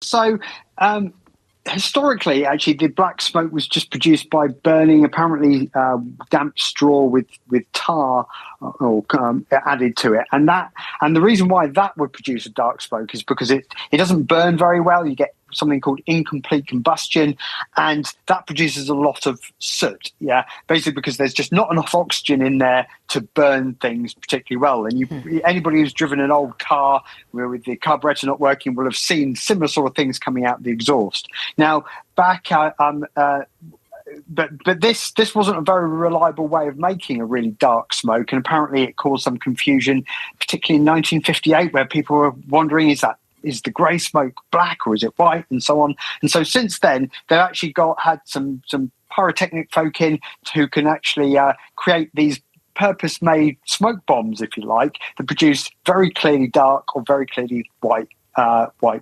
So historically, actually, the black smoke was just produced by burning apparently damp straw with tar or added to it, and the reason why that would produce a dark smoke is because it doesn't burn very well. You get something called incomplete combustion, and that produces a lot of soot. Yeah, basically because there's just not enough oxygen in there to burn things particularly well. And anybody who's driven an old car with the carburetor not working will have seen similar sort of things coming out the exhaust. Now, back but this wasn't a very reliable way of making a really dark smoke, and apparently it caused some confusion, particularly in 1958, where people were wondering, is the grey smoke black or is it white, and so on. And so since then, they've actually had some pyrotechnic folk in who can actually create these purpose-made smoke bombs, if you like, that produce very clearly dark or very clearly white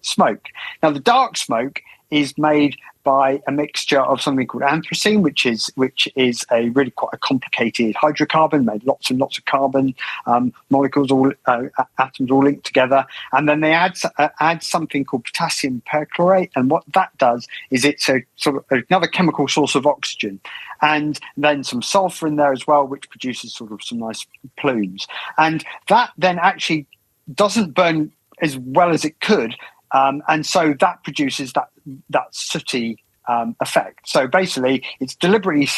smoke. Now, the dark smoke is made by a mixture of something called anthracene, which is a really quite a complicated hydrocarbon, made lots and lots of carbon molecules, atoms all linked together, and then they add something called potassium perchlorate, and what that does is it's a sort of another chemical source of oxygen, and then some sulfur in there as well, which produces sort of some nice plumes, and that then actually doesn't burn as well as it could. And so that produces that sooty effect. So basically, it's deliberately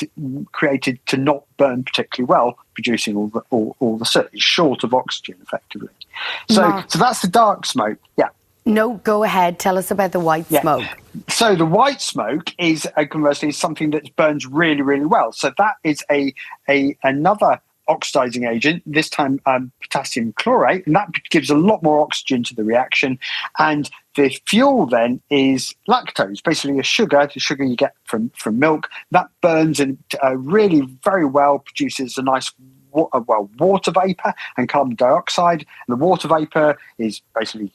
created to not burn particularly well, producing all the soot. It's short of oxygen, effectively. So that's the dark smoke. Yeah. No, go ahead. Tell us about the white smoke. So the white smoke is conversely something that burns really, really well. So that is another oxidizing agent, this time potassium chlorate, and that gives a lot more oxygen to the reaction. And the fuel then is lactose, basically a sugar, the sugar you get from milk. That burns and really very well, produces a nice water vapor and carbon dioxide. And the water vapor is basically,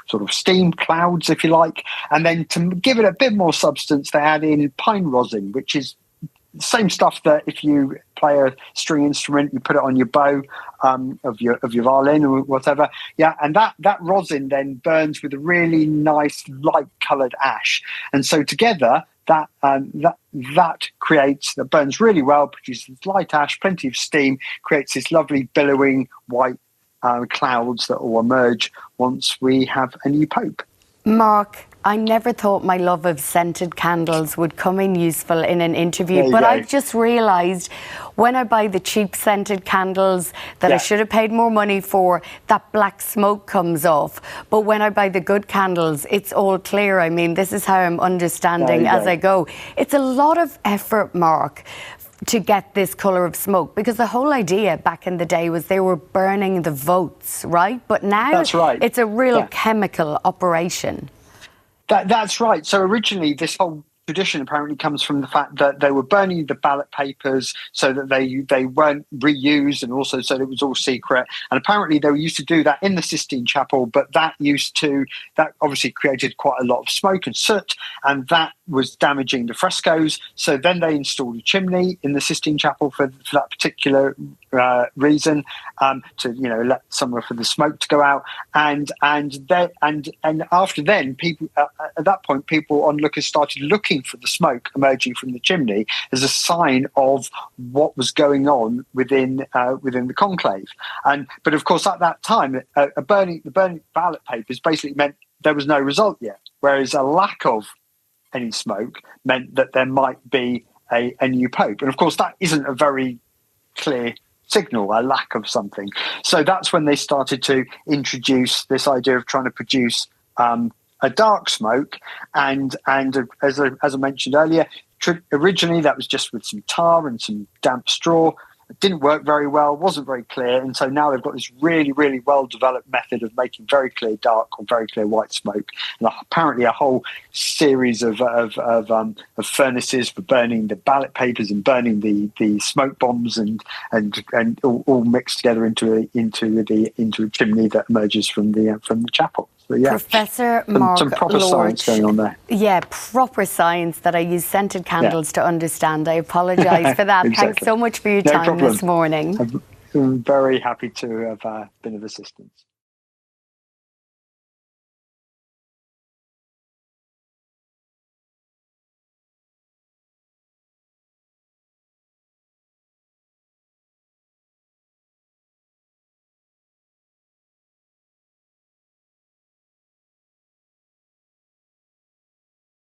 sort of steam clouds, if you like. And then to give it a bit more substance, they add in pine rosin, which is the same stuff that if you play a string instrument, you put it on your bow of your violin or whatever. Yeah, and that rosin then burns with a really nice light-coloured ash. And so together, that burns really well, produces light ash, plenty of steam, creates this lovely billowing white clouds that will emerge once we have a new pope. Mark, I never thought my love of scented candles would come in useful in an interview, but I've just realised when I buy the cheap scented candles that I should have paid more money for, that black smoke comes off. But when I buy the good candles, it's all clear. I mean, this is how I'm understanding as I go. It's a lot of effort, Mark, to get this colour of smoke, because the whole idea back in the day was they were burning the votes, right? But now it's a real chemical operation. That's right. So originally this whole tradition apparently comes from the fact that they were burning the ballot papers so that they weren't reused, and also so that it was all secret. And apparently they used to do that in the Sistine Chapel, but that obviously created quite a lot of smoke and soot, and that was damaging the frescoes. So then they installed a chimney in the Sistine Chapel for that particular reason, to let somewhere for the smoke to go out. And after then, people at that point, onlookers started looking for the smoke emerging from the chimney as a sign of what was going on within the conclave. But of course, at that time, the burning ballot papers basically meant there was no result yet, whereas a lack of any smoke meant that there might be a new pope. And of course, that isn't a very clear signal, a lack of something. So that's when they started to introduce this idea of trying to produce a dark smoke. And as I mentioned earlier, originally that was just with some tar and some damp straw. It didn't work very well, wasn't very clear, and so now they've got this really, really well-developed method of making very clear dark or very clear white smoke, and apparently a whole series of furnaces for burning the ballot papers and burning the smoke bombs and all mixed together into a chimney that emerges from the chapel. So, yeah, Professor Mark some proper Lorch, science going on there. Yeah, proper science that I use scented candles to understand. I apologise for that. Exactly. Thanks so much for your time this morning. I'm very happy to have been of assistance.